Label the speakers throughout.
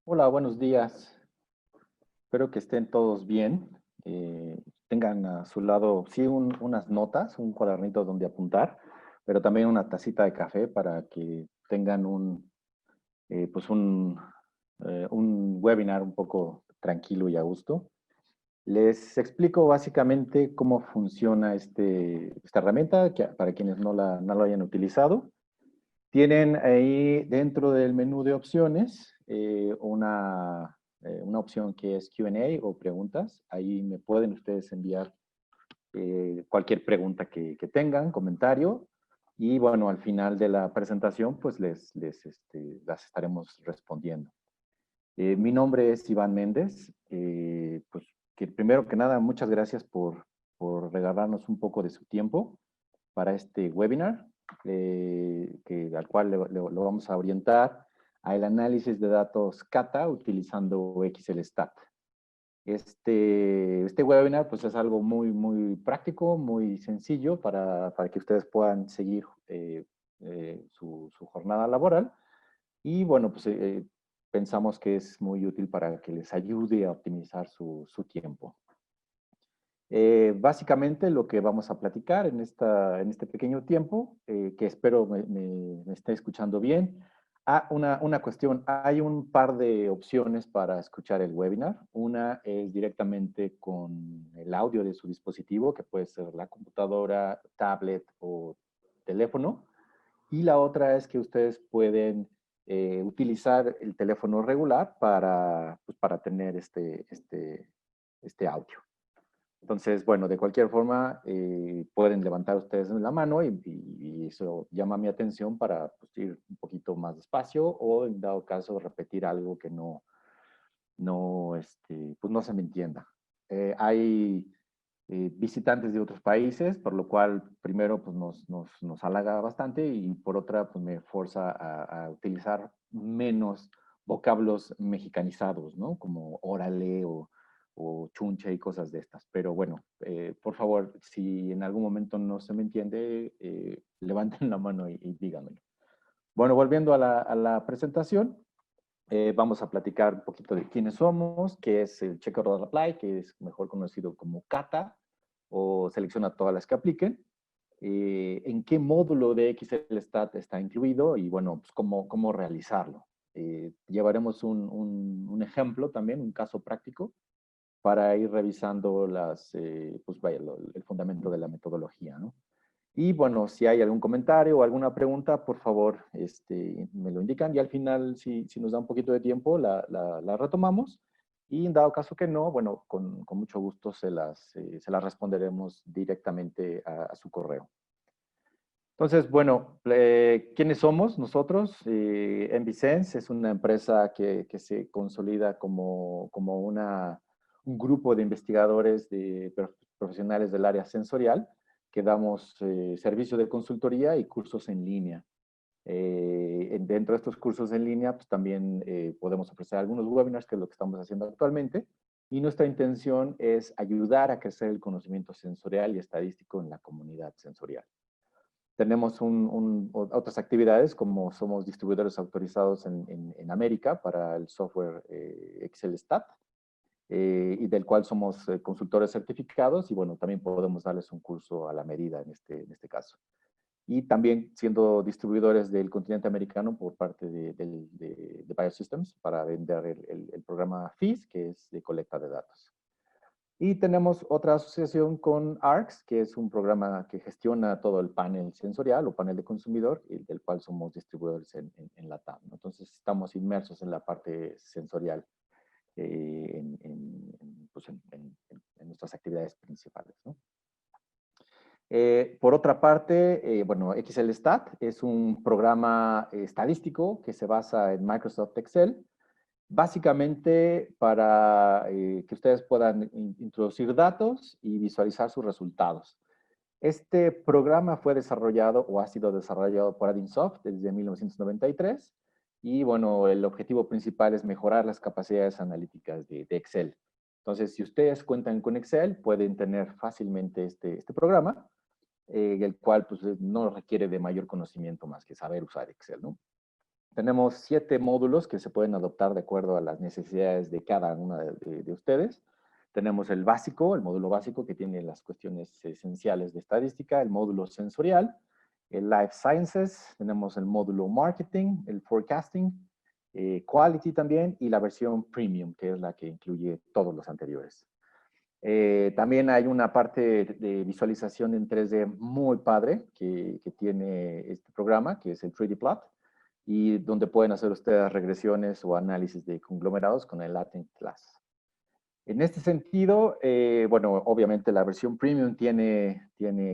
Speaker 1: Hola, buenos días. Espero que estén todos bien. Tengan a su lado, sí, unas notas, un cuadernito donde apuntar, pero también una tacita de café para que tengan pues un webinar un poco tranquilo y a gusto. Les explico básicamente cómo funciona esta herramienta para quienes no lo hayan utilizado. Tienen ahí dentro del menú de opciones una opción que es Q&A o preguntas. Ahí me pueden ustedes enviar cualquier pregunta que tengan, comentario. Y bueno, al final de la presentación, pues las estaremos respondiendo. Mi nombre es Iván Méndez. Pues que primero que nada, muchas gracias por regalarnos un poco de su tiempo para este webinar, al cual lo vamos a orientar al análisis de datos Kata utilizando XLStat. Este webinar pues es algo muy práctico, muy sencillo para que ustedes puedan seguir su jornada laboral. Y bueno, pues pensamos que es muy útil para que les ayude a optimizar su tiempo. Básicamente lo que vamos a platicar en este pequeño tiempo, que espero me esté escuchando bien. Una cuestión, hay un par de opciones para escuchar el webinar. Una es directamente con el audio de su dispositivo, que puede ser la computadora, tablet o teléfono. Y la otra es que ustedes pueden utilizar el teléfono regular pues, para tener este audio. Entonces, bueno, de cualquier forma, pueden levantar ustedes la mano y eso llama mi atención para pues, ir un poquito más despacio o, en dado caso, repetir algo que pues no se me entienda. Hay visitantes de otros países, por lo cual, primero, pues nos halaga bastante y por otra, pues me forza a utilizar menos vocablos mexicanizados, ¿no? Como órale o chunche y cosas de estas. Pero bueno, por favor, si en algún momento no se me entiende, levanten la mano y díganmelo. Bueno, volviendo a la presentación, vamos a platicar un poquito de quiénes somos, qué es el Checker Order Apply, que es mejor conocido como Kata, o selecciona todas las que apliquen, en qué módulo de XLStat está incluido y bueno, pues cómo realizarlo. Llevaremos un ejemplo también, un caso práctico, para ir revisando pues vaya, el fundamento de la metodología, ¿no? Y bueno, si hay algún comentario o alguna pregunta, por favor, me lo indican y al final, si nos da un poquito de tiempo, la retomamos. Y en dado caso que no, bueno, con mucho gusto se las responderemos directamente a su correo. Entonces, bueno, ¿quiénes somos nosotros? Envisense es una empresa que se consolida como un grupo de investigadores profesionales del área sensorial que damos servicio de consultoría y cursos en línea. Dentro de estos cursos en línea, pues también podemos ofrecer algunos webinars, que es lo que estamos haciendo actualmente. Y nuestra intención es ayudar a crecer el conocimiento sensorial y estadístico en la comunidad sensorial. Tenemos otras actividades, como somos distribuidores autorizados en América para el software XLStat, y del cual somos consultores certificados, y bueno, también podemos darles un curso a la medida en este caso. Y también siendo distribuidores del continente americano por parte de Biosystems para vender el programa FIS, que es de colecta de datos. Y tenemos otra asociación con ARCS, que es un programa que gestiona todo el panel sensorial o panel de consumidor, del cual somos distribuidores en LATAM, ¿no? Entonces, estamos inmersos en la parte sensorial pues en nuestras actividades principales, ¿no? Por otra parte, bueno, XLStat es un programa estadístico que se basa en Microsoft Excel, básicamente para que ustedes puedan introducir datos y visualizar sus resultados. Este programa fue desarrollado o ha sido desarrollado por Adinsoft desde 1993 y bueno, el objetivo principal es mejorar las capacidades analíticas de Excel. Entonces, si ustedes cuentan con Excel, pueden tener fácilmente este programa, el cual pues, no requiere de mayor conocimiento más que saber usar Excel, ¿no? Tenemos 7 módulos que se pueden adoptar de acuerdo a las necesidades de cada una de ustedes. Tenemos el básico, el módulo básico que tiene las cuestiones esenciales de estadística, el módulo sensorial, el Life Sciences, tenemos el módulo Marketing, el Forecasting, Quality también, y la versión Premium, que es la que incluye todos los anteriores. También hay una parte de visualización en 3D muy padre que tiene este programa, que es el 3D Plot, y donde pueden hacer ustedes regresiones o análisis de conglomerados con el Latent Class. En este sentido, bueno, obviamente la versión Premium tiene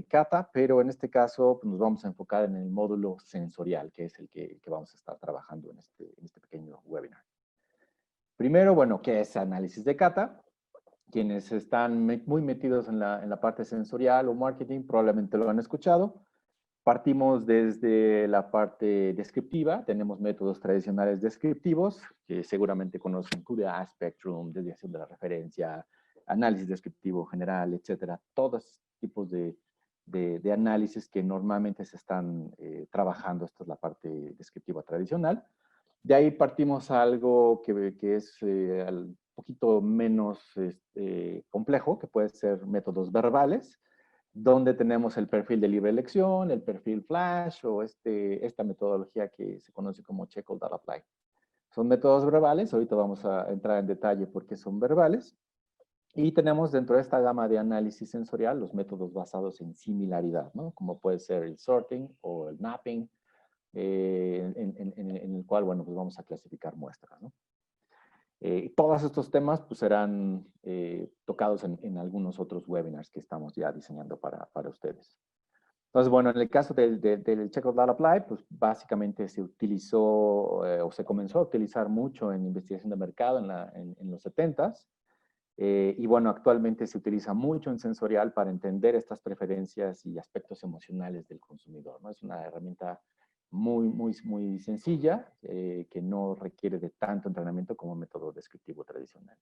Speaker 1: Kata, pero en este caso pues, nos vamos a enfocar en el módulo sensorial, que es el que vamos a estar trabajando en este pequeño webinar. Primero, bueno, ¿qué es análisis de Kata? Quienes están muy metidos en la parte sensorial o marketing probablemente lo han escuchado. Partimos desde la parte descriptiva, tenemos métodos tradicionales descriptivos, que seguramente conocen QDA, Spectrum, desviación de la referencia, análisis descriptivo general, etcétera. Todos tipos de análisis que normalmente se están trabajando. Esta es la parte descriptiva tradicional. De ahí partimos a algo que es un poquito menos complejo, que puede ser métodos verbales, donde tenemos el perfil de libre elección, el perfil flash o esta metodología que se conoce como Check-All-Dot-Apply. Son métodos verbales, ahorita vamos a entrar en detalle por qué son verbales. Y tenemos dentro de esta gama de análisis sensorial los métodos basados en similaridad, ¿no? Como puede ser el sorting o el mapping, en el cual, bueno, pues vamos a clasificar muestras, ¿no? Todos estos temas pues, serán tocados en algunos otros webinars que estamos ya diseñando para ustedes. Entonces, bueno, en el caso del Check-All-Dot-Apply, pues básicamente se utilizó o se comenzó a utilizar mucho en investigación de mercado en los 70s. Y bueno, actualmente se utiliza mucho en sensorial para entender estas preferencias y aspectos emocionales del consumidor, ¿no? Es una herramienta muy sencilla, que no requiere de tanto entrenamiento como método descriptivo tradicional.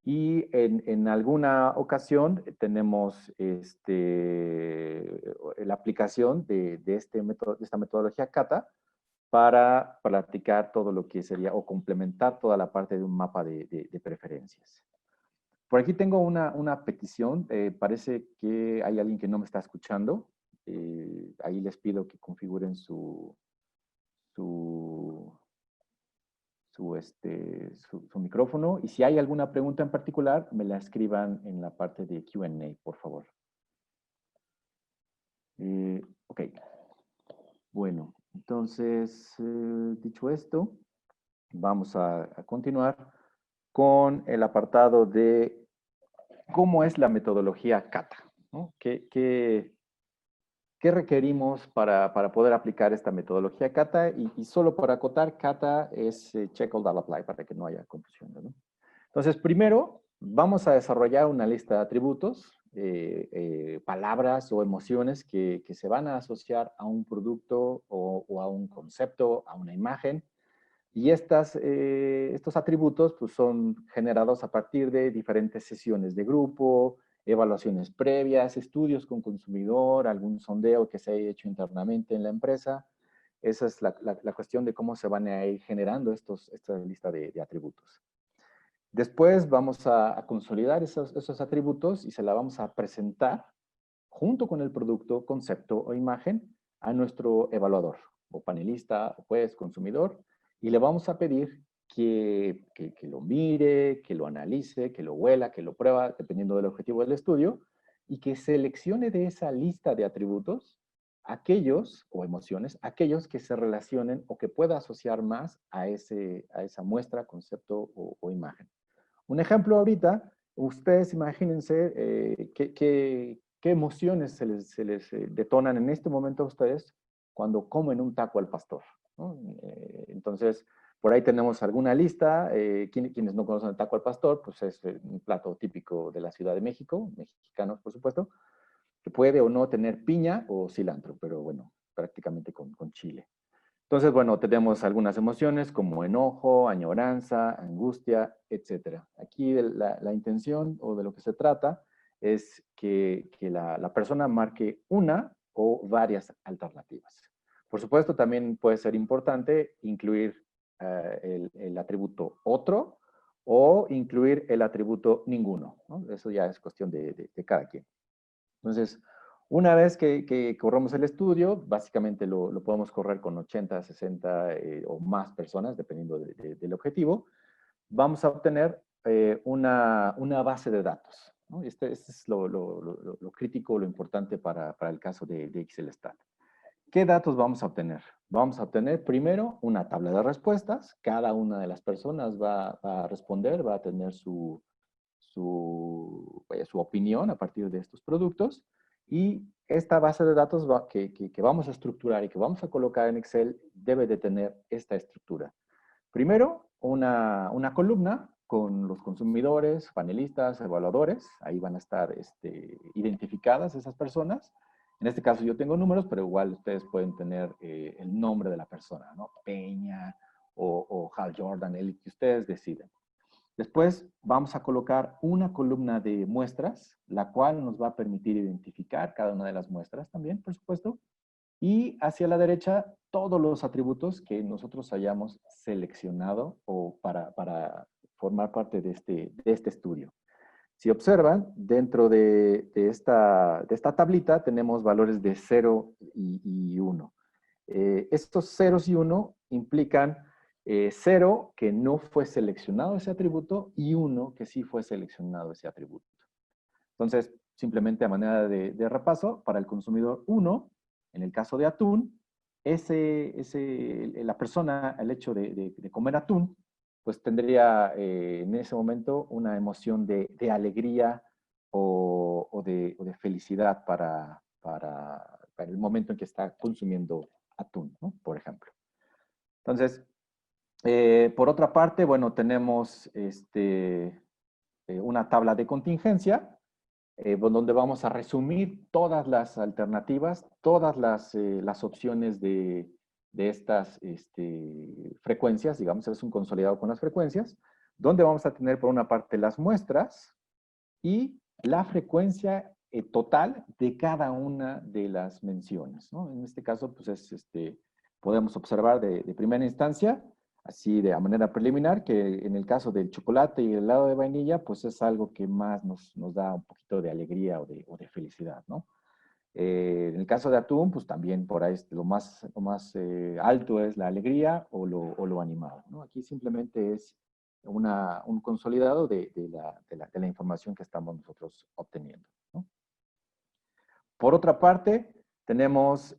Speaker 1: Y en alguna ocasión tenemos la aplicación de esta metodología Kata para practicar todo lo que sería o complementar toda la parte de un mapa de preferencias. Por aquí tengo una petición. Parece que hay alguien que no me está escuchando. Ahí les pido que configuren su micrófono. Y si hay alguna pregunta en particular, me la escriban en la parte de Q&A, por favor. Ok. Bueno, entonces, dicho esto, vamos a continuar con el apartado de cómo es la metodología Kata, ¿no? ¿Qué requerimos para poder aplicar esta metodología Kata? Y solo para acotar, Kata es Check-All-Dot-Apply, para que no haya confusión, ¿no? Entonces, primero, vamos a desarrollar una lista de atributos, palabras o emociones que se van a asociar a un producto o a un concepto, a una imagen. Y estos atributos pues, son generados a partir de diferentes sesiones de grupo, evaluaciones previas, estudios con consumidor, algún sondeo que se haya hecho internamente en la empresa. Esa es la cuestión de cómo se van a ir generando esta lista de atributos. Después vamos a consolidar esos atributos y se la vamos a presentar junto con el producto, concepto o imagen a nuestro evaluador, o panelista, o juez, consumidor, y le vamos a pedir que lo mire, que lo analice, que lo huela, que lo prueba, dependiendo del objetivo del estudio, y que seleccione de esa lista de atributos aquellos, o emociones, aquellos que se relacionen o que pueda asociar más a esa muestra, concepto o imagen. Un ejemplo ahorita, ustedes imagínense qué emociones se les detonan en este momento a ustedes cuando comen un taco al pastor, ¿no? Entonces, por ahí tenemos alguna lista. Quienes no conocen el taco al pastor, pues es un plato típico de la Ciudad de México, mexicanos por supuesto, que puede o no tener piña o cilantro, pero bueno, prácticamente con chile. Entonces, bueno, tenemos algunas emociones como enojo, añoranza, angustia, etc. Aquí la intención o de lo que se trata es que la persona marque una o varias alternativas. Por supuesto, también puede ser importante incluir el atributo otro o incluir el atributo ninguno, ¿no? Eso ya es cuestión de cada quien. Entonces, una vez que corramos el estudio, básicamente lo podemos correr con 80, 60 o más personas, dependiendo del objetivo, vamos a obtener una base de datos, ¿no? Este es lo crítico, lo importante para el caso de XLStat. ¿Qué datos vamos a obtener? Vamos a obtener primero una tabla de respuestas. Cada una de las personas va a responder, va a tener su opinión a partir de estos productos. Y esta base de datos que vamos a estructurar y que vamos a colocar en Excel debe de tener esta estructura. Primero, una columna con los consumidores, panelistas, evaluadores. Ahí van a estar identificadas esas personas. En este caso yo tengo números, pero igual ustedes pueden tener el nombre de la persona, ¿no? Peña o Hal Jordan, el que ustedes deciden. Después vamos a colocar una columna de muestras, la cual nos va a permitir identificar cada una de las muestras también, por supuesto. Y hacia la derecha, todos los atributos que nosotros hayamos seleccionado o para formar parte de este estudio. Si observan, dentro de esta tablita tenemos valores de 0 y 1. Estos ceros y 1 implican 0 que no fue seleccionado ese atributo y 1 que sí fue seleccionado ese atributo. Entonces, simplemente a manera de repaso, para el consumidor 1, en el caso de atún, la persona, el hecho de comer atún, pues tendría en ese momento una emoción de alegría o de felicidad para el momento en que está consumiendo atún, ¿no? Por ejemplo. Entonces, por otra parte, bueno, tenemos una tabla de contingencia, donde vamos a resumir todas las alternativas, todas las opciones de estas frecuencias, digamos, es un consolidado con las frecuencias, donde vamos a tener por una parte las muestras y la frecuencia total de cada una de las menciones, ¿no? En este caso, pues podemos observar de primera instancia, así de manera preliminar, que en el caso del chocolate y el helado de vainilla, pues es algo que más nos da un poquito de alegría o de felicidad, ¿no? En el caso de atún, pues también por ahí lo más alto es la alegría o lo animado, ¿no? Aquí simplemente es un consolidado de la información que estamos nosotros obteniendo, ¿no? Por otra parte, tenemos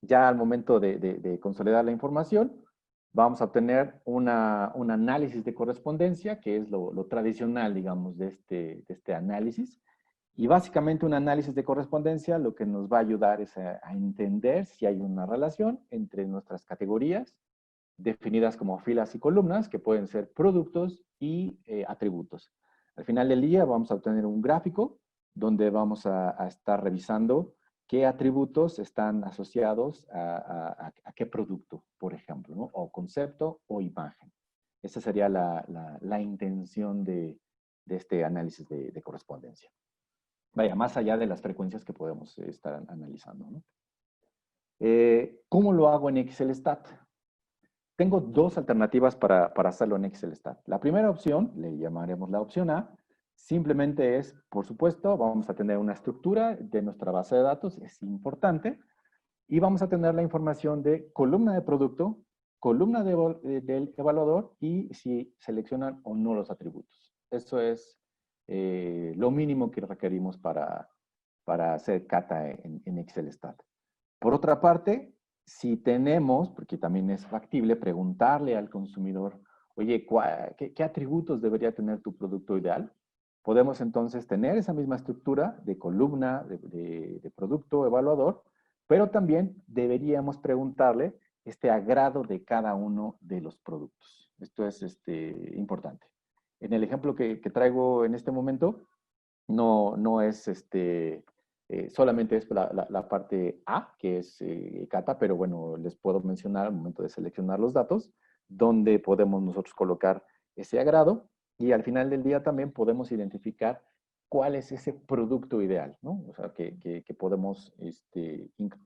Speaker 1: ya al momento de consolidar la información, vamos a obtener un análisis de correspondencia, que es lo tradicional, digamos, de este análisis. Y básicamente un análisis de correspondencia lo que nos va a ayudar es a entender si hay una relación entre nuestras categorías, definidas como filas y columnas, que pueden ser productos y atributos. Al final del día vamos a obtener un gráfico donde vamos a estar revisando qué atributos están asociados a qué producto, por ejemplo, ¿no? O concepto o imagen. Esa sería la intención de este análisis de correspondencia. Vaya, más allá de las frecuencias que podemos estar analizando, ¿no? ¿Cómo lo hago en XLStat? Tengo dos alternativas para hacerlo en XLStat. La primera opción, le llamaremos la opción A, simplemente es, por supuesto, vamos a tener una estructura de nuestra base de datos, es importante, y vamos a tener la información de columna de producto, columna del evaluador y si seleccionan o no los atributos. Eso es lo mínimo que requerimos para hacer cata en XLStat. Por otra parte, si tenemos, porque también es factible, preguntarle al consumidor, oye, ¿qué atributos debería tener tu producto ideal? Podemos entonces tener esa misma estructura de columna, de producto evaluador, pero también deberíamos preguntarle este agrado de cada uno de los productos. Esto es importante. En el ejemplo que traigo en este momento, no es solamente es la parte A, que es cata, pero bueno, les puedo mencionar al momento de seleccionar los datos, donde podemos nosotros colocar ese agrado y al final del día también podemos identificar cuál es ese producto ideal, ¿no? O sea, que podemos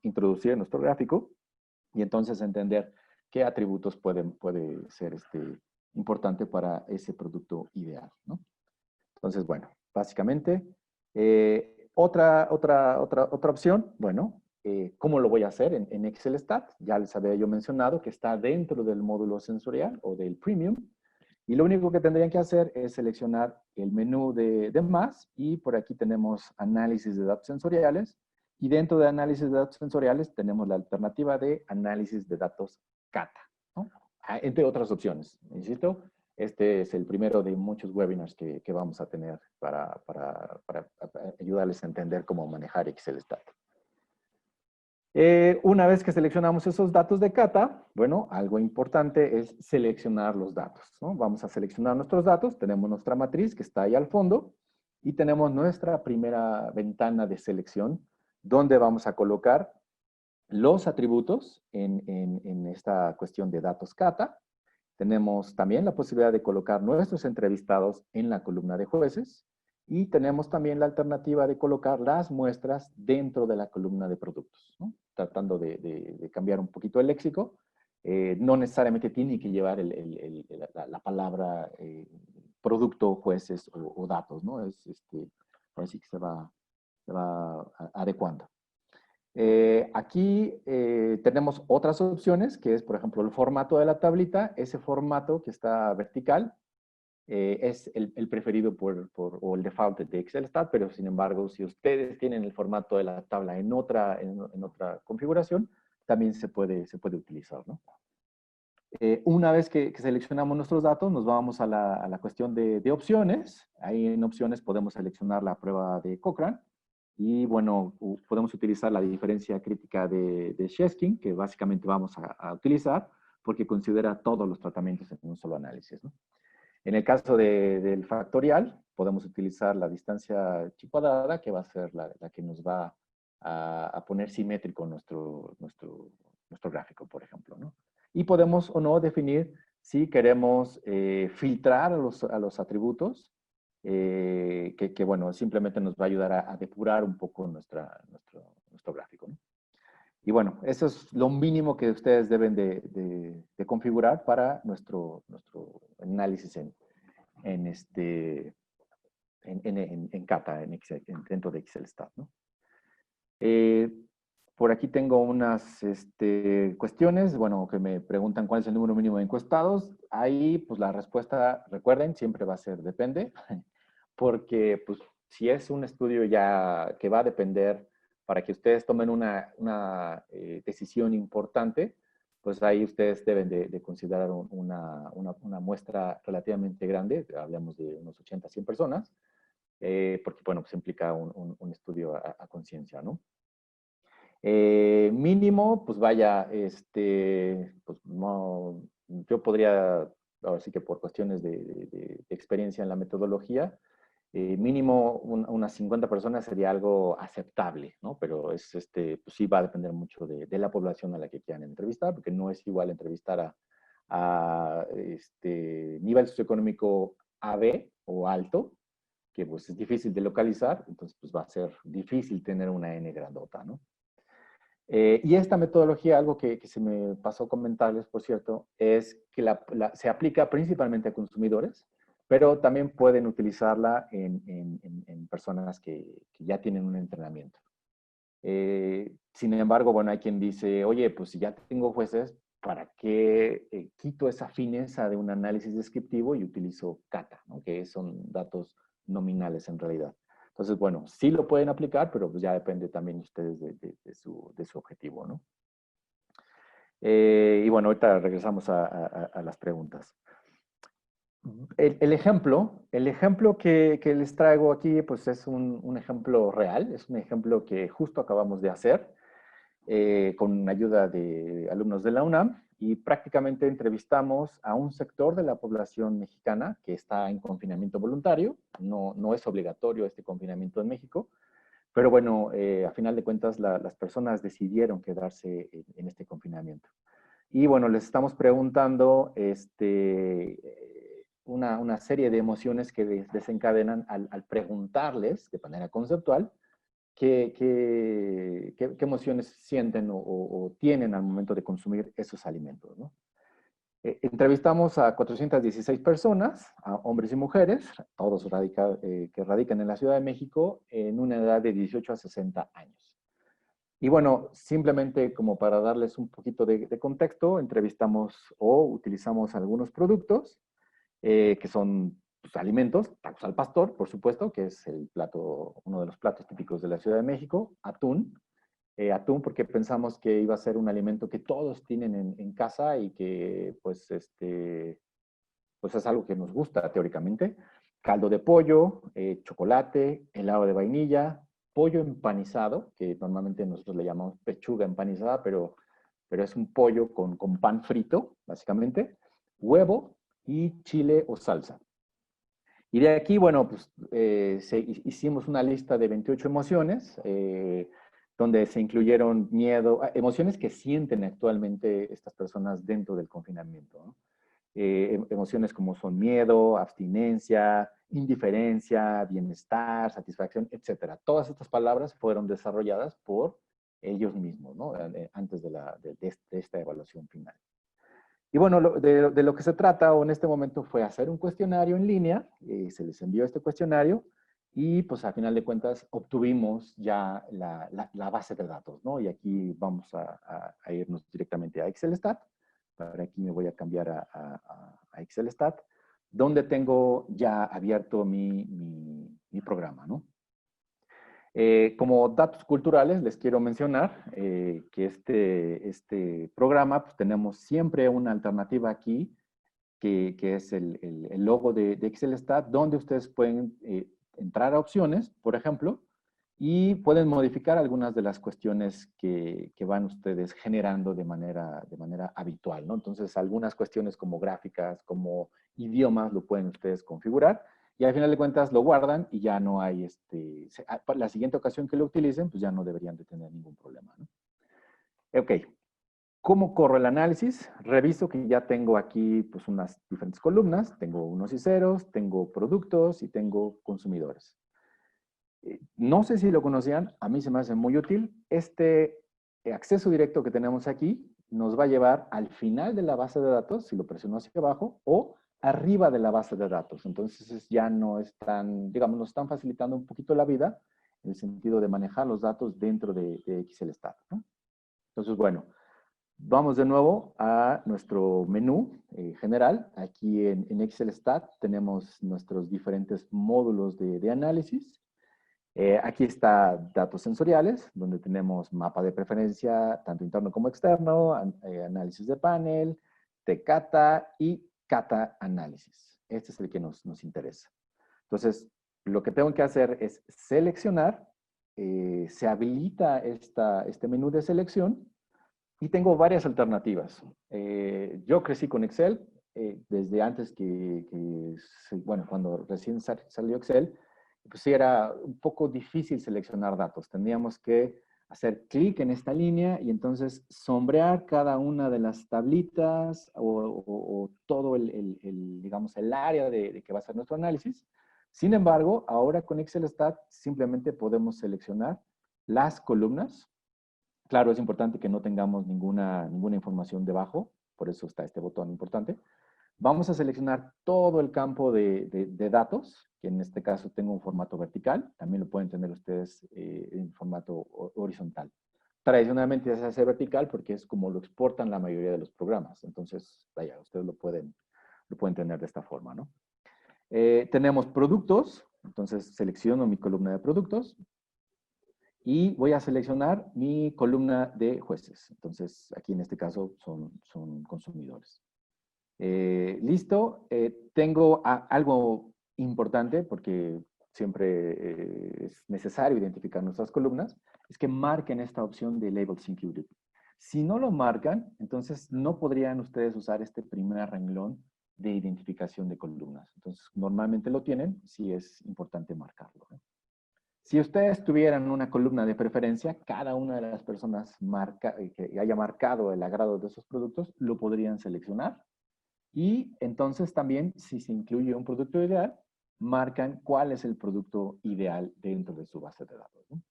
Speaker 1: introducir en nuestro gráfico y entonces entender qué atributos puede ser importante para ese producto ideal, ¿no? Entonces, bueno, básicamente, otra opción, bueno, ¿cómo lo voy a hacer en Excel Stat? Ya les había yo mencionado que está dentro del módulo sensorial o del Premium. Y lo único que tendrían que hacer es seleccionar el menú de más y por aquí tenemos análisis de datos sensoriales. Y dentro de análisis de datos sensoriales tenemos la alternativa de análisis de datos CATA, ¿no? Entre otras opciones. Insisto, este es el primero de muchos webinars que vamos a tener para ayudarles a entender cómo manejar Excel Stat. Una vez que seleccionamos esos datos de Cata, bueno, algo importante es seleccionar los datos, ¿no? Vamos a seleccionar nuestros datos, tenemos nuestra matriz que está ahí al fondo y tenemos nuestra primera ventana de selección donde vamos a colocar los atributos en esta cuestión de datos Cata. Tenemos también la posibilidad de colocar nuestros entrevistados en la columna de jueces y tenemos también la alternativa de colocar las muestras dentro de la columna de productos, ¿no? Tratando de cambiar un poquito el léxico. No necesariamente tiene que llevar la palabra producto, jueces o datos, ¿no? Ahora sí que se va adecuando. Aquí tenemos otras opciones, que es, por ejemplo, el formato de la tablita. Ese formato que está vertical es el preferido o el default de Excel Stat, pero sin embargo, si ustedes tienen el formato de la tabla en otra configuración, también se puede utilizar, ¿no? Una vez que seleccionamos nuestros datos, nos vamos a la cuestión de opciones. Ahí en opciones podemos seleccionar la prueba de Cochrane. Y bueno, podemos utilizar la diferencia crítica de Sheskin, que básicamente vamos a utilizar porque considera todos los tratamientos en un solo análisis, ¿no? En el caso del factorial, podemos utilizar la distancia chi cuadrada, que va a ser la que nos va a poner simétrico nuestro gráfico, por ejemplo, ¿no? Y podemos o no definir si queremos filtrar a los atributos, que, bueno, simplemente nos va a ayudar a depurar un poco nuestro gráfico, ¿no? Y bueno, eso es lo mínimo que ustedes deben de configurar para nuestro análisis en Cata, dentro de Excel Stat, ¿no? Por aquí tengo unas cuestiones, bueno, que me preguntan cuál es el número mínimo de encuestados. Ahí, pues la respuesta, recuerden, siempre va a ser depende, porque pues si es un estudio ya que va a depender para que ustedes tomen una decisión importante, pues ahí ustedes deben de considerar una muestra relativamente grande, hablamos de unos 80, 100 personas, porque, bueno, pues implica un estudio a conciencia, ¿no? Mínimo, pues vaya, pues no, yo podría, ahora sí que por cuestiones de experiencia en la metodología, mínimo unas 50 personas sería algo aceptable, ¿no? Pero pues sí va a depender mucho de la población a la que quieran entrevistar, porque no es igual entrevistar a nivel socioeconómico AB o alto, que pues es difícil de localizar, entonces pues va a ser difícil tener una N grandota, ¿no? Y esta metodología, algo que se me pasó comentarles, por cierto, es que se aplica principalmente a consumidores, pero también pueden utilizarla en personas que ya tienen un entrenamiento. Sin embargo, bueno, hay quien dice, oye, pues si ya tengo jueces, ¿para qué quito esa fineza de un análisis descriptivo y utilizo Cata, ¿no? Que son datos nominales en realidad? Entonces, bueno, sí lo pueden aplicar, pero pues ya depende también de ustedes de su objetivo, ¿no? Y bueno, ahorita regresamos a las preguntas. El ejemplo que les traigo aquí, pues es un ejemplo real, es un ejemplo que justo acabamos de hacer con ayuda de alumnos de la UNAM y prácticamente entrevistamos a un sector de la población mexicana que está en confinamiento voluntario. No es obligatorio este confinamiento en México, pero bueno, a final de cuentas las personas decidieron quedarse en este confinamiento. Y bueno, les estamos preguntando una serie de emociones que desencadenan al preguntarles de manera conceptual qué emociones sienten o tienen al momento de consumir esos alimentos, ¿no? Entrevistamos a 416 personas, a hombres y mujeres, todos que radican en la Ciudad de México, en una edad de 18 a 60 años. Y bueno, simplemente como para darles un poquito de contexto, entrevistamos o utilizamos algunos productos que son pues, alimentos, tacos al pastor, por supuesto, que es uno de los platos típicos de la Ciudad de México, atún porque pensamos que iba a ser un alimento que todos tienen en casa y que pues es algo que nos gusta teóricamente. Caldo de pollo, chocolate, helado de vainilla, pollo empanizado, que normalmente nosotros le llamamos pechuga empanizada, pero es un pollo con pan frito, básicamente, huevo y chile o salsa. Y de aquí, bueno, pues hicimos una lista de 28 emociones, donde se incluyeron miedo, emociones que sienten actualmente estas personas dentro del confinamiento, ¿no? Emociones como son miedo, abstinencia, indiferencia, bienestar, satisfacción, etcétera. Todas estas palabras fueron desarrolladas por ellos mismos, ¿no? Antes de esta evaluación final. Y bueno, de lo que se trata en este momento fue hacer un cuestionario en línea, se les envió este cuestionario y pues a final de cuentas obtuvimos ya la base de datos, ¿no? Y aquí vamos a irnos directamente a ExcelStat. Para aquí me voy a cambiar a ExcelStat, donde tengo ya abierto mi programa, ¿no? Como datos culturales, les quiero mencionar que este programa, pues tenemos siempre una alternativa aquí, que es el logo de ExcelStat, donde ustedes pueden entrar a opciones, por ejemplo, y pueden modificar algunas de las cuestiones que van ustedes generando de manera habitual, ¿no? Entonces, algunas cuestiones como gráficas, como idiomas, lo pueden ustedes configurar y al final de cuentas lo guardan y ya no hay, para la siguiente ocasión que lo utilicen, pues ya no deberían de tener ningún problema, ¿no? Ok, ¿cómo corro el análisis? Reviso que ya tengo aquí pues unas diferentes columnas, tengo unos y ceros, tengo productos y tengo consumidores. No sé si lo conocían, a mí se me hace muy útil. Este acceso directo que tenemos aquí nos va a llevar al final de la base de datos, si lo presiono hacia abajo, o arriba de la base de datos. Entonces ya no están, digamos, nos están facilitando un poquito la vida en el sentido de manejar los datos dentro de ExcelStat, ¿no? Entonces, bueno, vamos de nuevo a nuestro menú general. Aquí en ExcelStat tenemos nuestros diferentes módulos de análisis. Aquí está datos sensoriales, donde tenemos mapa de preferencia, tanto interno como externo, análisis de panel, T-Cata y Cata análisis. Este es el que nos interesa. Entonces, lo que tengo que hacer es seleccionar, se habilita este menú de selección y tengo varias alternativas. Yo crecí con Excel desde antes bueno, cuando recién salió Excel, pues sí era un poco difícil seleccionar datos. Tendríamos que hacer clic en esta línea y entonces sombrear cada una de las tablitas o todo digamos, el área de que va a ser nuestro análisis. Sin embargo, ahora con ExcelStat simplemente podemos seleccionar las columnas. Claro, es importante que no tengamos ninguna información debajo, por eso está este botón importante. Vamos a seleccionar todo el campo de datos, que en este caso tengo un formato vertical, también lo pueden tener ustedes en formato horizontal. Tradicionalmente se hace vertical porque es como lo exportan la mayoría de los programas, entonces, vaya, ustedes lo pueden tener de esta forma, ¿no? Tenemos productos, entonces selecciono mi columna de productos, y voy a seleccionar mi columna de jueces. Entonces, aquí en este caso son consumidores. Listo. Tengo algo importante porque siempre es necesario identificar nuestras columnas, es que marquen esta opción de Labels Included. Si no lo marcan, entonces no podrían ustedes usar este primer renglón de identificación de columnas. Entonces, normalmente lo tienen, sí es importante marcarlo, ¿eh? Si ustedes tuvieran una columna de preferencia, cada una de las personas que haya marcado el agrado de esos productos, lo podrían seleccionar Y entonces también, si se incluye un producto ideal, marcan cuál es el producto ideal dentro de su base de datos, ¿no?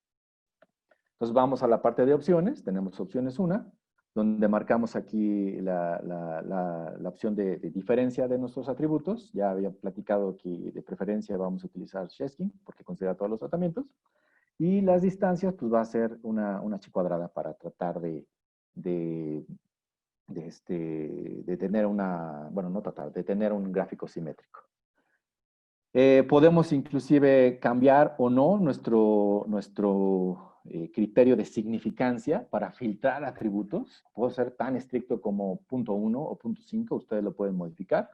Speaker 1: Entonces vamos a la parte de opciones. Tenemos opciones 1, donde marcamos aquí la opción de diferencia de nuestros atributos. Ya había platicado que de preferencia vamos a utilizar Chesky, porque considera todos los tratamientos. Y las distancias, pues va a ser una H cuadrada para tratar de tener bueno, no tratar, de tener un gráfico simétrico. Podemos inclusive cambiar o no nuestro criterio de significancia para filtrar atributos. Puedo ser tan estricto como .1 o .5, ustedes lo pueden modificar.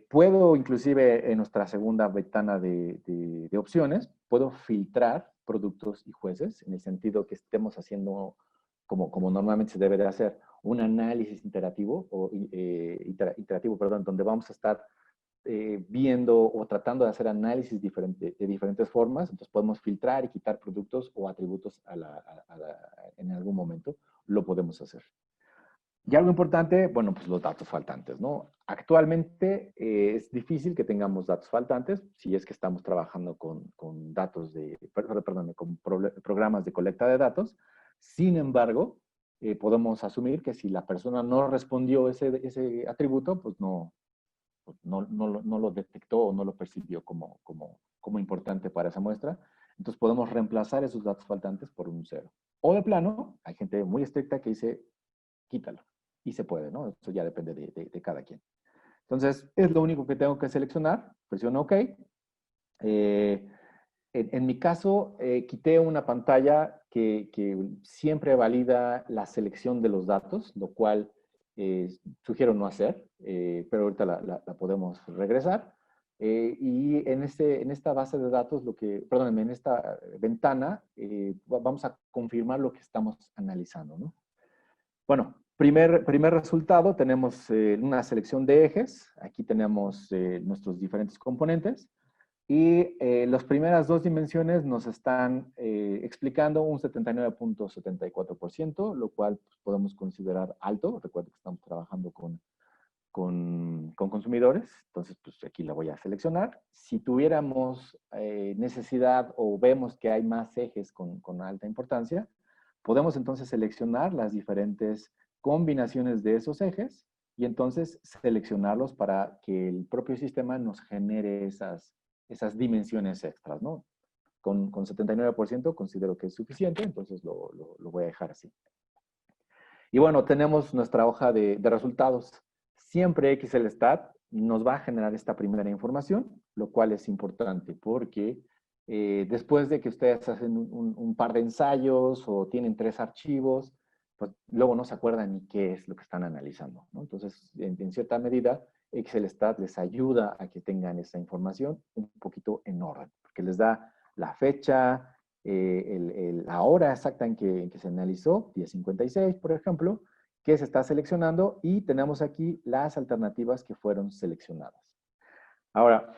Speaker 1: Puedo inclusive en nuestra segunda ventana de opciones, puedo filtrar productos y jueces, en el sentido que estemos haciendo, como normalmente se debe de hacer, un análisis iterativo, perdón, donde vamos a estar viendo o tratando de hacer análisis de diferentes formas. Entonces podemos filtrar y quitar productos o atributos en algún momento. Lo podemos hacer. Y algo importante, bueno, pues los datos faltantes, ¿no? Actualmente es difícil que tengamos datos faltantes si es que estamos trabajando con datos perdón, con programas de colecta de datos. Sin embargo, podemos asumir que si la persona no respondió ese atributo, pues no lo detectó o no lo percibió como importante para esa muestra. Entonces podemos reemplazar esos datos faltantes por un 0. O de plano, hay gente muy estricta que dice, quítalo. Y se puede, ¿no? Eso ya depende de cada quien. Entonces, es lo único que tengo que seleccionar. Presiono OK. En mi caso, quité una pantalla que siempre valida la selección de los datos, lo cual sugiero no hacer, pero ahorita la podemos regresar. Y en esta base de datos, perdónenme, en esta ventana, vamos a confirmar lo que estamos analizando, ¿no? Bueno, primer resultado, tenemos una selección de ejes. Aquí tenemos nuestros diferentes componentes. Y las primeras dos dimensiones nos están explicando un 79.74%, lo cual pues, podemos considerar alto. Recuerden que estamos trabajando con consumidores, entonces pues aquí la voy a seleccionar. Si tuviéramos necesidad o vemos que hay más ejes con alta importancia, podemos entonces seleccionar las diferentes combinaciones de esos ejes y entonces seleccionarlos para que el propio sistema nos genere esas dimensiones extras, ¿no? Con 79% considero que es suficiente, entonces lo voy a dejar así. Y bueno, tenemos nuestra hoja de resultados. Siempre XLStat nos va a generar esta primera información, lo cual es importante porque después de que ustedes hacen un par de ensayos o tienen 3 archivos, pues luego no se acuerdan ni qué es lo que están analizando, ¿no? Entonces, en cierta medida, XLStat les ayuda a que tengan esa información un poquito en orden, porque les da la fecha, la hora exacta en que se analizó, 10:56, por ejemplo, que se está seleccionando y tenemos aquí las alternativas que fueron seleccionadas. Ahora,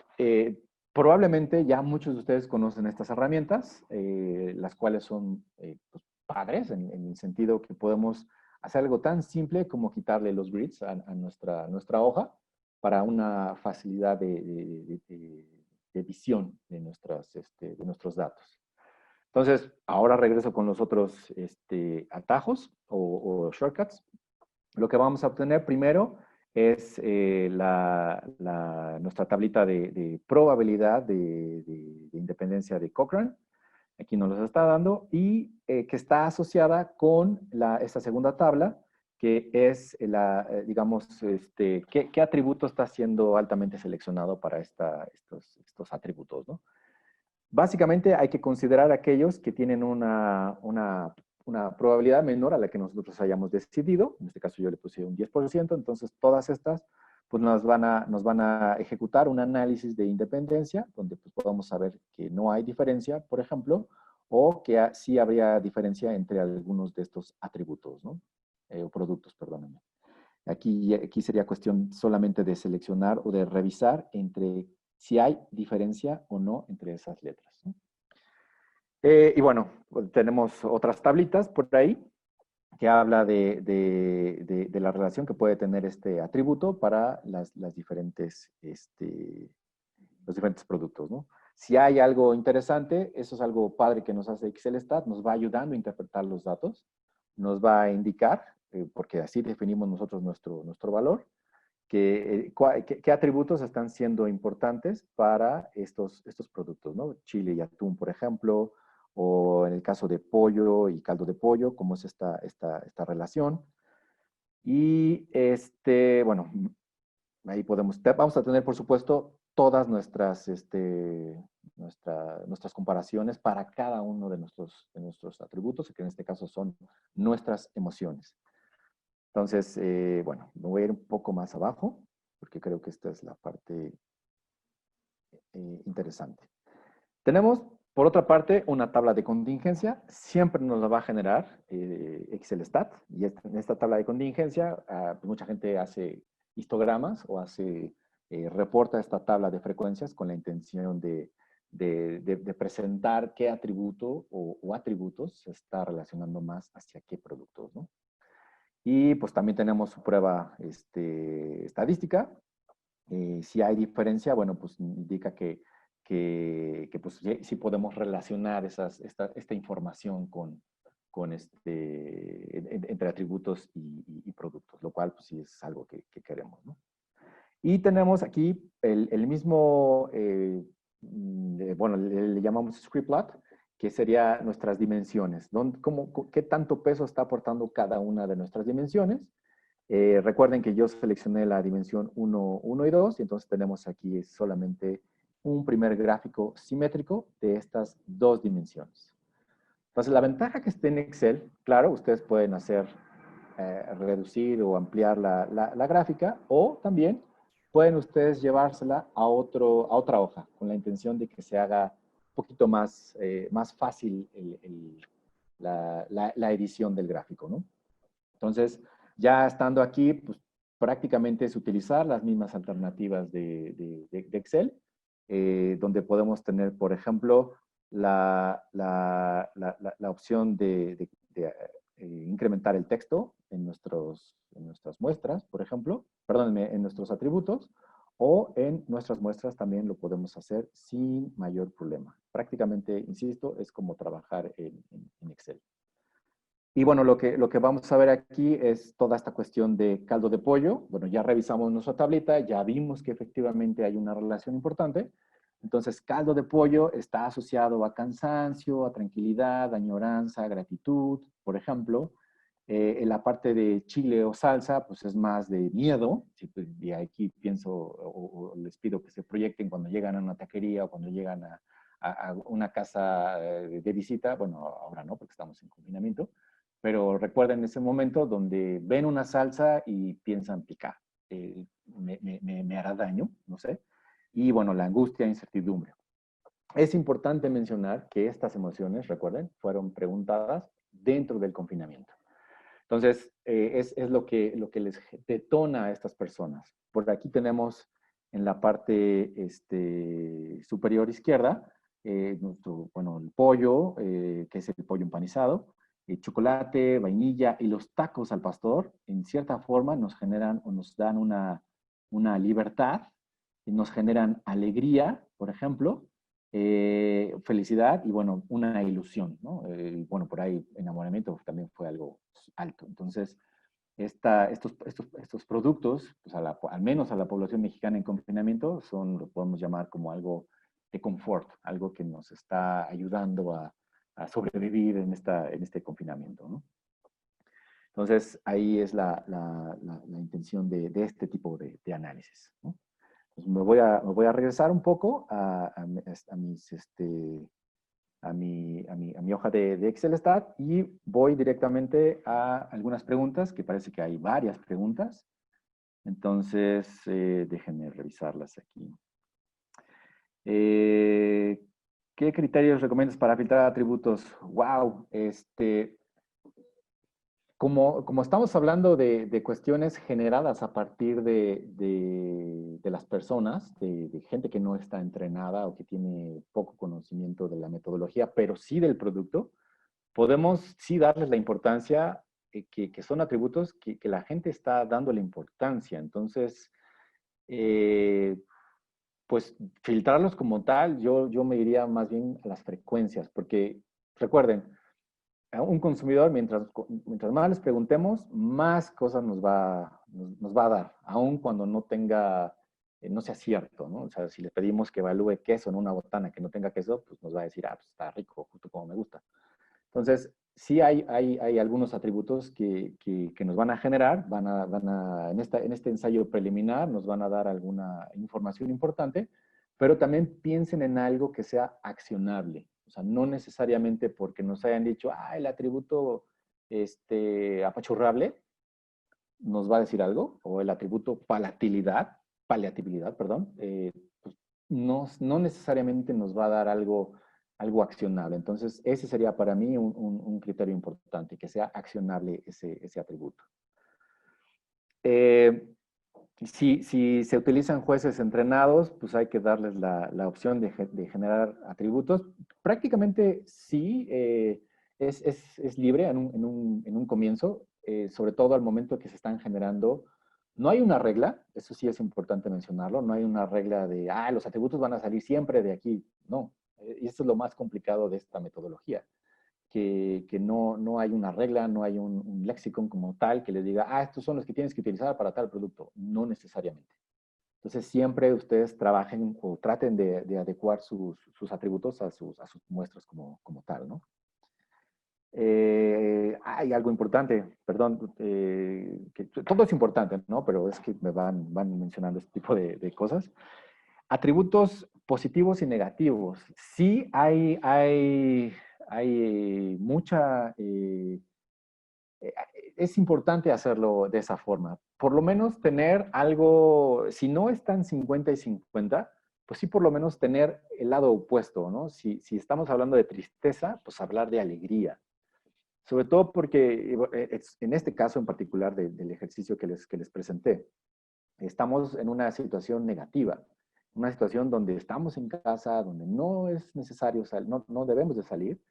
Speaker 1: probablemente ya muchos de ustedes conocen estas herramientas, las cuales son pues, padres en el sentido que podemos hacer algo tan simple como quitarle los grids a nuestra hoja para una facilidad de visión de nuestros datos. Entonces, ahora regreso con los otros atajos o shortcuts. Lo que vamos a obtener primero es nuestra tablita de probabilidad de independencia de Cochrane. Aquí nos los está dando y que está asociada con esta segunda tabla, que es, digamos, qué atributo está siendo altamente seleccionado para estos atributos, ¿no? Básicamente hay que considerar aquellos que tienen una probabilidad menor a la que nosotros hayamos decidido. En este caso yo le puse un 10%, entonces todas estas pues nos van a ejecutar un análisis de independencia, donde pues, podamos saber que no hay diferencia, por ejemplo, o que sí habría diferencia entre algunos de estos atributos, ¿no? O productos, perdónenme. Aquí sería cuestión solamente de seleccionar o de revisar entre si hay diferencia o no entre esas letras, ¿no? Y bueno, pues tenemos otras tablitas por ahí que habla de la relación que puede tener este atributo para las diferentes, los diferentes productos, ¿no? Si hay algo interesante, eso es algo padre que nos hace ExcelStat, nos va ayudando a interpretar los datos, nos va a indicar, porque así definimos nosotros nuestro valor, qué atributos están siendo importantes para estos productos, ¿no? Chile y atún, por ejemplo, o en el caso de pollo y caldo de pollo, cómo es esta relación. Y bueno, ahí vamos a tener, por supuesto, todas nuestras comparaciones para cada uno de nuestros atributos, que en este caso son nuestras emociones. Entonces, bueno, me voy a ir un poco más abajo, porque creo que esta es la parte interesante. Tenemos, por otra parte, una tabla de contingencia. Siempre nos la va a generar ExcelStat. Y en esta tabla de contingencia, pues mucha gente hace histogramas o reporta esta tabla de frecuencias con la intención de presentar qué atributo o atributos se está relacionando más hacia qué productos, ¿no? Y pues también tenemos su prueba estadística. Si hay diferencia, bueno, pues indica que pues, sí podemos relacionar esta información con entre atributos y productos, lo cual pues sí es algo que queremos, ¿no? Y tenemos aquí el mismo, bueno, le llamamos script plot, que sería nuestras dimensiones. ¿Qué tanto peso está aportando cada una de nuestras dimensiones? Recuerden que yo seleccioné la dimensión 1, 1 y 2, y entonces tenemos aquí solamente un primer gráfico simétrico de estas dos dimensiones. Entonces, la ventaja que esté en Excel, claro, ustedes pueden reducir o ampliar la gráfica, o también pueden ustedes llevársela a otra hoja, con la intención de que se haga un poquito más fácil la edición del gráfico, ¿no? Entonces, ya estando aquí, pues prácticamente es utilizar las mismas alternativas de Excel, donde podemos tener, por ejemplo, la opción incrementar el texto en nuestras muestras, por ejemplo, perdónenme, en nuestros atributos, o en nuestras muestras también lo podemos hacer sin mayor problema. Prácticamente, insisto, es como trabajar en Excel. Y bueno, lo que vamos a ver aquí es toda esta cuestión de caldo de pollo. Bueno, ya revisamos nuestra tablita, ya vimos que efectivamente hay una relación importante. Entonces, caldo de pollo está asociado a cansancio, a tranquilidad, añoranza, gratitud, por ejemplo. En la parte de chile o salsa, pues es más de miedo. Y aquí pienso o les pido que se proyecten cuando llegan a una taquería o cuando llegan a una casa de visita. Bueno, ahora no, porque estamos en confinamiento. Pero recuerden ese momento donde ven una salsa y piensan picar. Me hará daño, no sé. Y bueno, la angustia e incertidumbre. Es importante mencionar que estas emociones, recuerden, fueron preguntadas dentro del confinamiento. Entonces, es lo que les detona a estas personas. Por aquí tenemos en la parte superior izquierda, bueno, el pollo, que es el pollo empanizado, chocolate, vainilla y los tacos al pastor, en cierta forma nos generan o nos dan una libertad, y nos generan alegría, por ejemplo, felicidad y, bueno, una ilusión, ¿no? Bueno, por ahí enamoramiento también fue algo alto. Entonces, estos productos, pues al menos a la población mexicana en confinamiento, lo podemos llamar como algo de confort, algo que nos está ayudando a sobrevivir en este confinamiento, ¿no? Entonces, ahí es la intención de este tipo de análisis, ¿no? Entonces, me voy a regresar un poco a mi hoja de ExcelStat y voy directamente a algunas preguntas, que parece que hay varias preguntas. Entonces, déjenme revisarlas aquí. ¿Qué criterios recomiendas para filtrar atributos? Wow, como estamos hablando de cuestiones generadas a partir de las personas, de gente que no está entrenada o que tiene poco conocimiento de la metodología, pero sí del producto, podemos sí darles la importancia que son atributos que la gente está dándole importancia. Entonces, pues filtrarlos como tal, yo me iría más bien a las frecuencias, porque recuerden, a un consumidor, mientras más les preguntemos, más cosas nos va a dar, aun cuando no tenga, no sea cierto, ¿no? O sea, si le pedimos que evalúe queso en una botana que no tenga queso, pues nos va a decir, ah, pues está rico, justo como me gusta. Entonces, sí hay algunos atributos que nos van a generar, en este ensayo preliminar nos van a dar alguna información importante, pero también piensen en algo que sea accionable. O sea, no necesariamente porque nos hayan dicho, ah, el atributo apachurrable nos va a decir algo, o el atributo paliatibilidad, perdón, pues no necesariamente nos va a dar algo accionable. Entonces, ese sería para mí un criterio importante, que sea accionable ese atributo. Si se utilizan jueces entrenados, pues hay que darles la opción de generar atributos. Prácticamente sí, es libre en un comienzo, sobre todo al momento que se están generando. No hay una regla, eso sí es importante mencionarlo, no hay una regla de, ah, los atributos van a salir siempre de aquí. No, y eso es lo más complicado de esta metodología que no hay una regla, no hay un lexicon como tal que les diga, ah, estos son los que tienes que utilizar para tal producto. No necesariamente. Entonces, siempre ustedes trabajen o traten de adecuar sus atributos a sus muestras como tal, ¿no? Hay algo importante, perdón, que todo es importante, ¿no? Pero es que me van mencionando este tipo de cosas. Atributos positivos y negativos. Sí hay mucha... es importante hacerlo de esa forma. Por lo menos tener algo, si no están 50 y 50, pues sí por lo menos tener el lado opuesto, ¿no? Si estamos hablando de tristeza, pues hablar de alegría. Sobre todo porque en este caso en particular del ejercicio que les presenté, estamos en una situación negativa, una situación donde estamos en casa, donde no es necesario salir, no debemos de salir,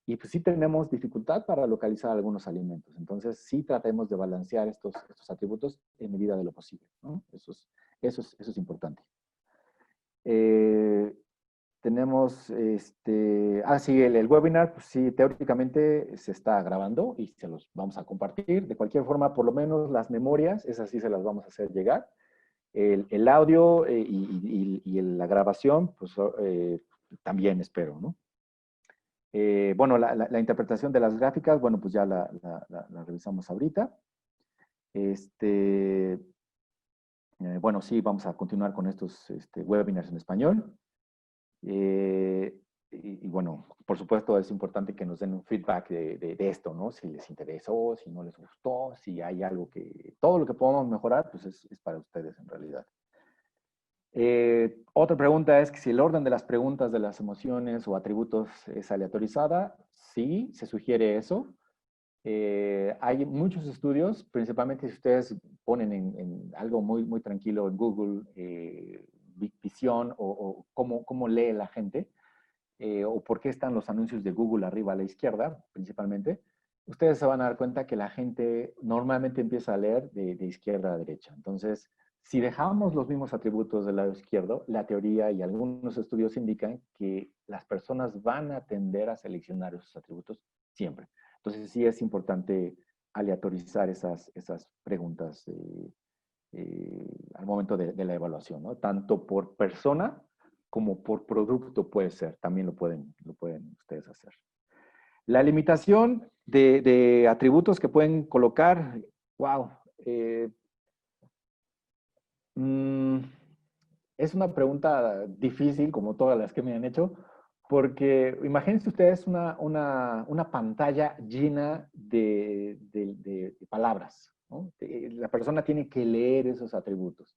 Speaker 1: y pues sí tenemos dificultad para localizar algunos alimentos. Entonces sí tratemos de balancear estos atributos en medida de lo posible, ¿no? Eso es importante. Eh, tenemos, sí, el webinar, pues sí, teóricamente se está grabando y se los vamos a compartir. De cualquier forma, por lo menos las memorias, esas sí se las vamos a hacer llegar. El audio la grabación, pues también espero, ¿no? Bueno, la interpretación de las gráficas, bueno, pues ya la revisamos ahorita. Bueno, sí, vamos a continuar con estos webinars en español. Bueno, por supuesto es importante que nos den un feedback de esto, ¿no? Si les interesó, si no les gustó, si hay algo todo lo que podamos mejorar, pues es para ustedes en realidad. Otra pregunta es que si el orden de las preguntas de las emociones o atributos es aleatorizada, sí, se sugiere eso. Hay muchos estudios, principalmente si ustedes ponen en algo muy tranquilo en Google, visión o cómo lee la gente, o por qué están los anuncios de Google arriba a la izquierda, principalmente, ustedes se van a dar cuenta que la gente normalmente empieza a leer de izquierda a derecha. Entonces, si dejamos los mismos atributos del lado izquierdo, la teoría y algunos estudios indican que las personas van a tender a seleccionar esos atributos siempre. Entonces, sí es importante aleatorizar esas preguntas al momento de la evaluación, ¿no? Tanto por persona como por producto puede ser. También lo pueden ustedes hacer. La limitación de atributos que pueden colocar, wow, es una pregunta difícil, como todas las que me han hecho, porque imagínense ustedes una pantalla llena de palabras, ¿no? La persona tiene que leer esos atributos.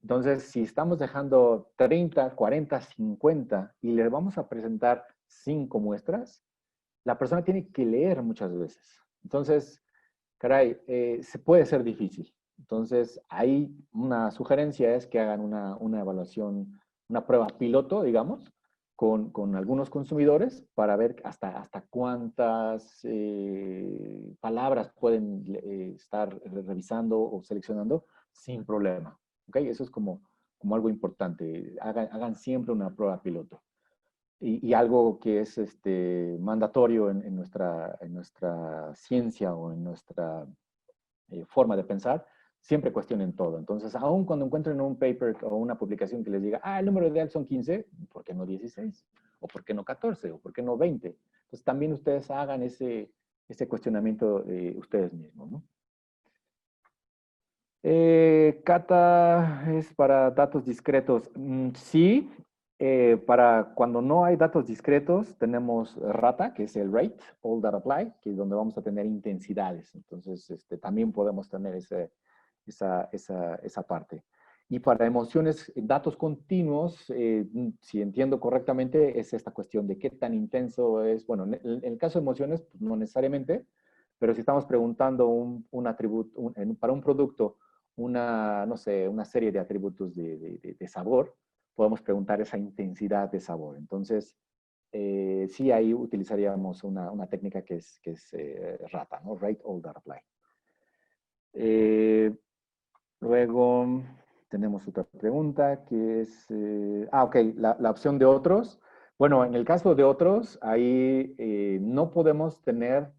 Speaker 1: Entonces, si estamos dejando 30, 40, 50 y le vamos a presentar 5 muestras, la persona tiene que leer muchas veces. Entonces, caray, se puede ser difícil. Entonces, ahí una sugerencia es que hagan una evaluación, una prueba piloto, digamos, con algunos consumidores para ver hasta cuántas palabras pueden estar revisando o seleccionando sin problema. ¿Ok? Eso es como algo importante. Hagan siempre una prueba piloto. Y algo que es mandatorio en nuestra ciencia o en nuestra forma de pensar, siempre cuestionen todo. Entonces, aun cuando encuentren un paper o una publicación que les diga, el número ideal son 15, ¿por qué no 16? ¿O por qué no 14? ¿O por qué no 20? Entonces, también ustedes hagan ese cuestionamiento ustedes mismos, ¿no? Kata es para datos discretos. Sí, para cuando no hay datos discretos, tenemos RATA, que es el Rate, All Data Apply, que es donde vamos a tener intensidades. Entonces, también podemos tener esa parte. Y para emociones, datos continuos, si entiendo correctamente, es esta cuestión de qué tan intenso es. Bueno, en el caso de emociones, pues no necesariamente, pero si estamos preguntando un atributo, para un producto, no sé, una serie de atributos de sabor, podemos preguntar esa intensidad de sabor. Entonces, sí, ahí utilizaríamos una técnica que es RATA, ¿no? Rate, Order, Apply. Luego tenemos otra pregunta que es, ok, la opción de otros. Bueno, en el caso de otros, ahí no podemos tener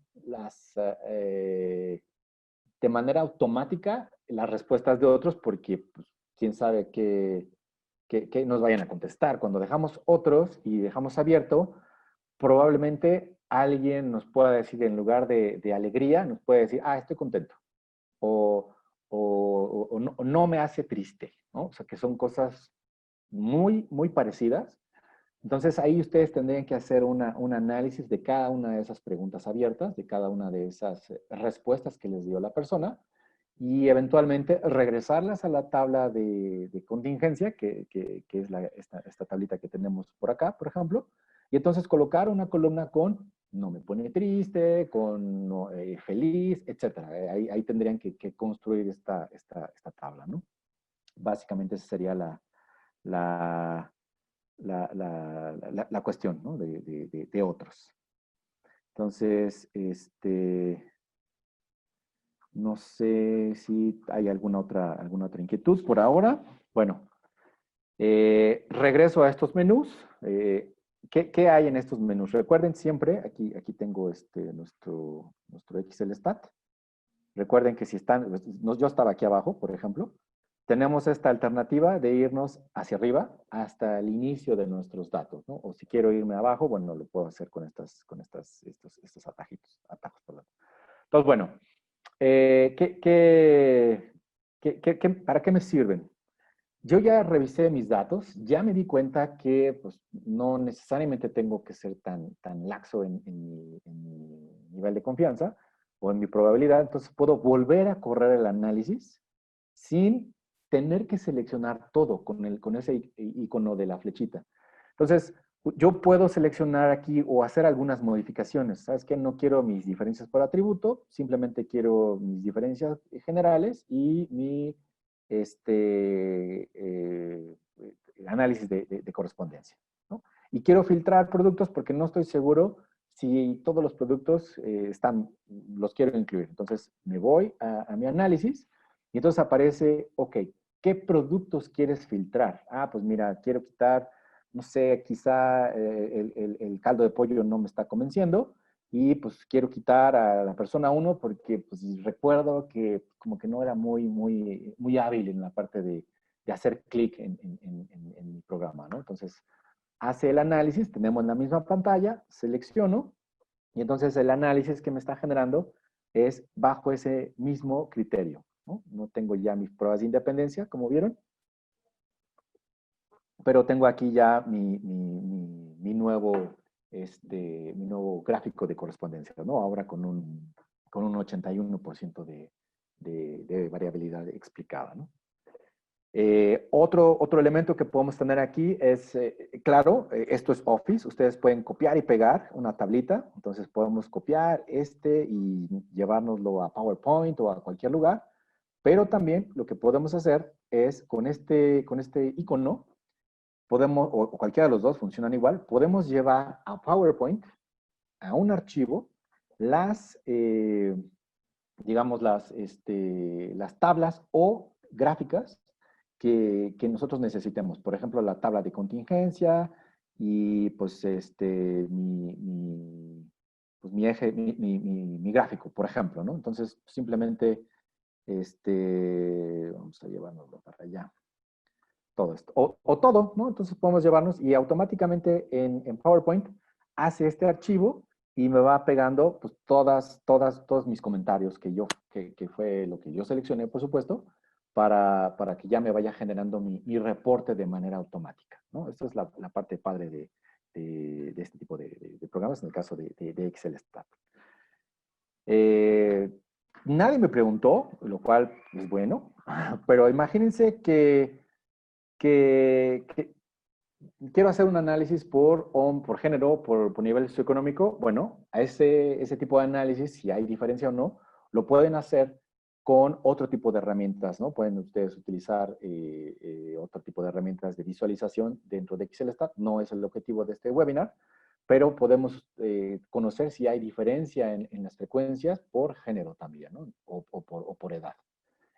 Speaker 1: de manera automática las respuestas de otros porque pues, quién sabe qué nos vayan a contestar. Cuando dejamos otros y dejamos abierto, probablemente alguien nos pueda decir, en lugar de alegría, nos puede decir, estoy contento. O, o no me hace triste, ¿no? O sea, que son cosas muy, muy parecidas. Entonces ahí ustedes tendrían que hacer un análisis de cada una de esas preguntas abiertas, de cada una de esas respuestas que les dio la persona y eventualmente regresarlas a la tabla de contingencia, que es esta tablita que tenemos por acá, por ejemplo, y entonces colocar una columna con no me pone triste, con no, feliz, etc. Ahí tendrían que construir esta tabla, ¿no? Básicamente esa sería la, la cuestión, ¿no? de otros. Entonces, no sé si hay alguna otra inquietud por ahora. Bueno, regreso a estos menús. ¿Qué hay en estos menús? Recuerden siempre, aquí tengo nuestro Excel Stat. Recuerden que si están, yo estaba aquí abajo, por ejemplo, tenemos esta alternativa de irnos hacia arriba hasta el inicio de nuestros datos, ¿no? O si quiero irme abajo, bueno, lo puedo hacer con estos atajos, perdón. Entonces, bueno, ¿para qué me sirven? Yo ya revisé mis datos, ya me di cuenta que pues, no necesariamente tengo que ser tan laxo en mi nivel de confianza o en mi probabilidad, entonces puedo volver a correr el análisis sin tener que seleccionar todo con ese icono de la flechita. Entonces, yo puedo seleccionar aquí o hacer algunas modificaciones. ¿Sabes qué? No quiero mis diferencias por atributo, simplemente quiero mis diferencias generales y mi análisis de correspondencia, ¿no? Y quiero filtrar productos porque no estoy seguro si todos los productos los quiero incluir. Entonces, me voy a mi análisis y entonces aparece, ok, ¿qué productos quieres filtrar? Pues mira, quiero quitar, no sé, quizá el caldo de pollo no me está convenciendo y pues quiero quitar a la persona 1 porque pues recuerdo que como que no era muy hábil en la parte de hacer clic en mi programa, ¿no? Entonces, hace el análisis, tenemos la misma pantalla, selecciono y entonces el análisis que me está generando es bajo ese mismo criterio, ¿no? No tengo ya mis pruebas de independencia, como vieron, pero tengo aquí ya mi nuevo gráfico de correspondencia, ¿no? Ahora con un 81% de variabilidad explicada, ¿no? Otro elemento que podemos tener aquí es, claro, esto es Office. Ustedes pueden copiar y pegar una tablita. Entonces podemos copiar y llevárnoslo a PowerPoint o a cualquier lugar. Pero también lo que podemos hacer es con este icono, podemos, o cualquiera de los dos funcionan igual, podemos llevar a PowerPoint, a un archivo, las, digamos, las tablas o gráficas que nosotros necesitemos. Por ejemplo, la tabla de contingencia y pues pues, mi eje, mi gráfico, por ejemplo, ¿no? Entonces, simplemente, vamos a llevárnoslo para allá. Todo esto. O todo, ¿no? Entonces podemos llevarnos y automáticamente en PowerPoint hace este archivo y me va pegando pues, todos mis comentarios que fue lo que yo seleccioné, por supuesto, para que ya me vaya generando mi reporte de manera automática, ¿no? Esta es la parte padre de este tipo de programas, en el caso de Excel Stat. Nadie me preguntó, lo cual es bueno, pero imagínense que quiero hacer un análisis por género, por nivel socioeconómico. Bueno, a ese tipo de análisis, si hay diferencia o no, lo pueden hacer con otro tipo de herramientas, ¿no? Pueden ustedes utilizar otro tipo de herramientas de visualización dentro de Excel Stat. No es el objetivo de este webinar, pero podemos conocer si hay diferencia en las frecuencias por género también, ¿no? O por edad.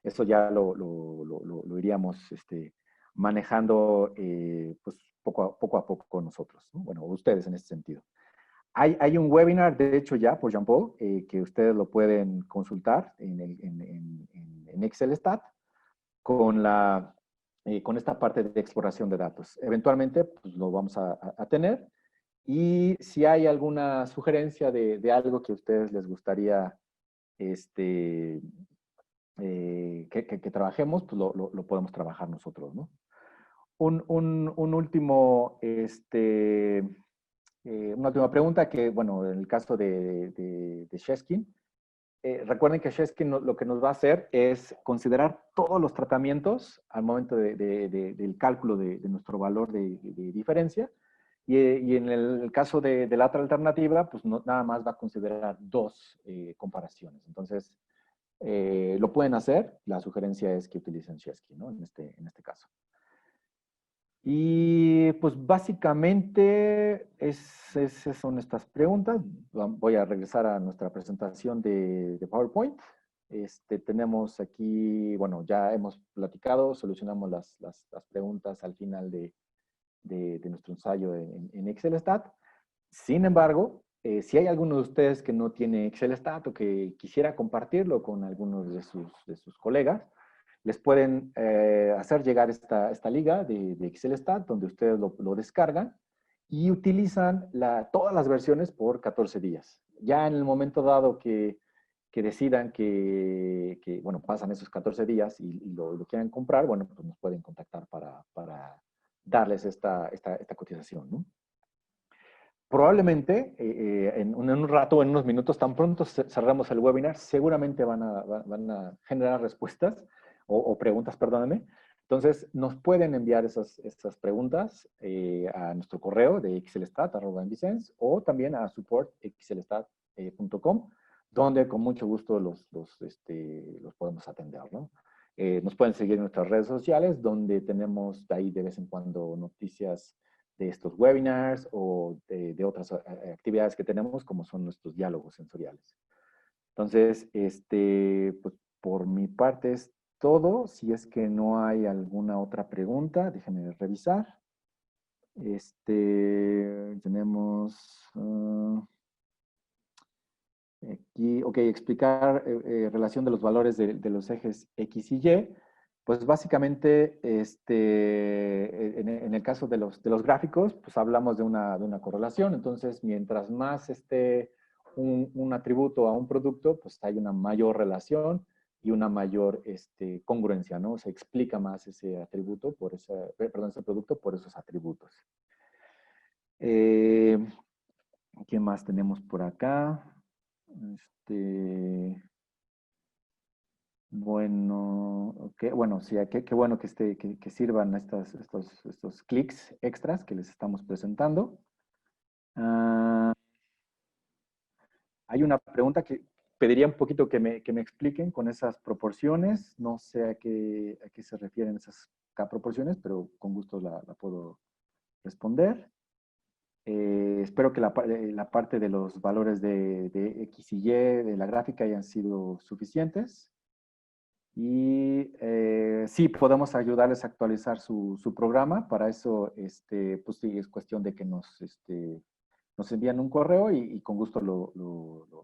Speaker 1: Eso ya lo iríamos manejando pues poco a poco con nosotros, ¿no? Bueno, ustedes en ese sentido. Hay un webinar, de hecho, ya por Jean-Paul, que ustedes lo pueden consultar en Excel Stat con, con esta parte de exploración de datos. Eventualmente, pues lo vamos a tener. Y si hay alguna sugerencia de algo que a ustedes les gustaría que trabajemos, pues lo podemos trabajar nosotros, ¿no? Un último, una última pregunta que, bueno, en el caso de Sheskin, recuerden que Sheskin lo que nos va a hacer es considerar todos los tratamientos al momento del cálculo de nuestro valor de diferencia. Y en el caso de la otra alternativa, pues nada más va a considerar dos comparaciones. Entonces, lo pueden hacer. La sugerencia es que utilicen Sheskin, ¿no? En este caso. Y pues básicamente esas son estas preguntas. Voy a regresar a nuestra presentación de PowerPoint. Tenemos aquí, bueno, ya hemos platicado, solucionamos las preguntas al final de nuestro ensayo en Excel Stat. Sin embargo, si hay alguno de ustedes que no tiene Excel Stat o que quisiera compartirlo con algunos de sus colegas, les pueden hacer llegar esta liga de Excel Stat, donde ustedes lo descargan y utilizan todas las versiones por 14 días. Ya en el momento dado que decidan bueno, pasan esos 14 días y lo quieran comprar, bueno, pues nos pueden contactar para darles esta cotización, ¿no? Probablemente en un rato, en unos minutos, tan pronto cerramos el webinar, seguramente van a generar respuestas o preguntas, perdónenme. Entonces, nos pueden enviar esas preguntas a nuestro correo de excelestat@envicense o también a support@excelestat.com, donde con mucho gusto los podemos atender, ¿no? Nos pueden seguir en nuestras redes sociales, donde tenemos ahí de vez en cuando noticias de estos webinars o de otras actividades que tenemos, como son nuestros diálogos sensoriales. Entonces, pues por mi parte es todo. Si es que no hay alguna otra pregunta, déjenme revisar. Tenemos aquí, ok, explicar relación de los valores de los ejes X y Y. Pues básicamente, en el caso de los gráficos, pues hablamos de una correlación. Entonces, mientras más esté un atributo a un producto, pues hay una mayor relación y una mayor congruencia, ¿no? Se explica más ese atributo, ese producto por esos atributos. ¿Qué más tenemos por acá? Bueno, okay. Bueno, sí, qué bueno que sirvan estos clics extras que les estamos presentando. Hay una pregunta que pediría un poquito que me expliquen con esas proporciones. No sé a qué se refieren esas proporciones, pero con gusto la puedo responder. Espero que la parte de los valores de X y Y de la gráfica hayan sido suficientes. Y sí, podemos ayudarles a actualizar su programa. Para eso, pues sí, es cuestión de que nos envían un correo y con gusto lo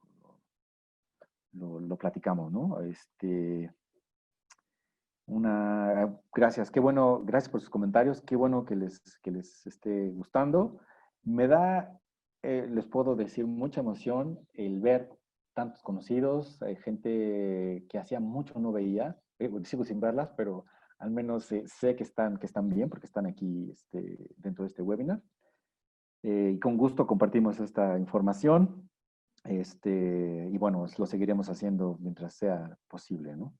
Speaker 1: platicamos, ¿no? Gracias, qué bueno, gracias por sus comentarios, qué bueno que les esté gustando. Me da, les puedo decir, mucha emoción el ver tantos conocidos, gente que hacía mucho no veía, sigo sin verlas, pero al menos sé que están bien porque están aquí dentro de este webinar. Y con gusto compartimos esta información. Y bueno, lo seguiremos haciendo mientras sea posible, ¿no?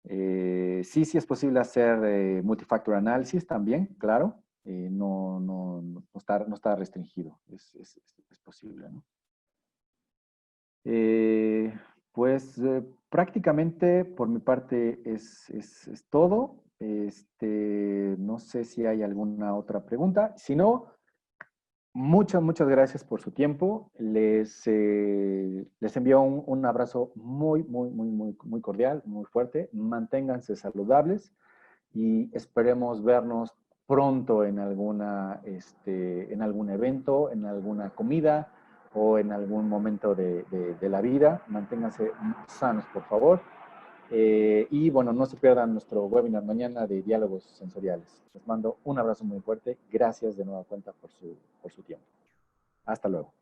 Speaker 1: Sí, sí es posible hacer multifactor análisis también, claro. No está restringido, es posible, ¿no? Eh, pues prácticamente por mi parte es todo. No sé si hay alguna otra pregunta. Si no, muchas gracias por su tiempo. Les envío un abrazo muy cordial, muy fuerte. Manténganse saludables y esperemos vernos pronto en algún evento, en alguna comida o en algún momento de la vida. Manténganse sanos, por favor. Y bueno, no se pierdan nuestro webinar mañana de diálogos sensoriales. Les mando un abrazo muy fuerte. Gracias de nueva cuenta por su tiempo. Hasta luego.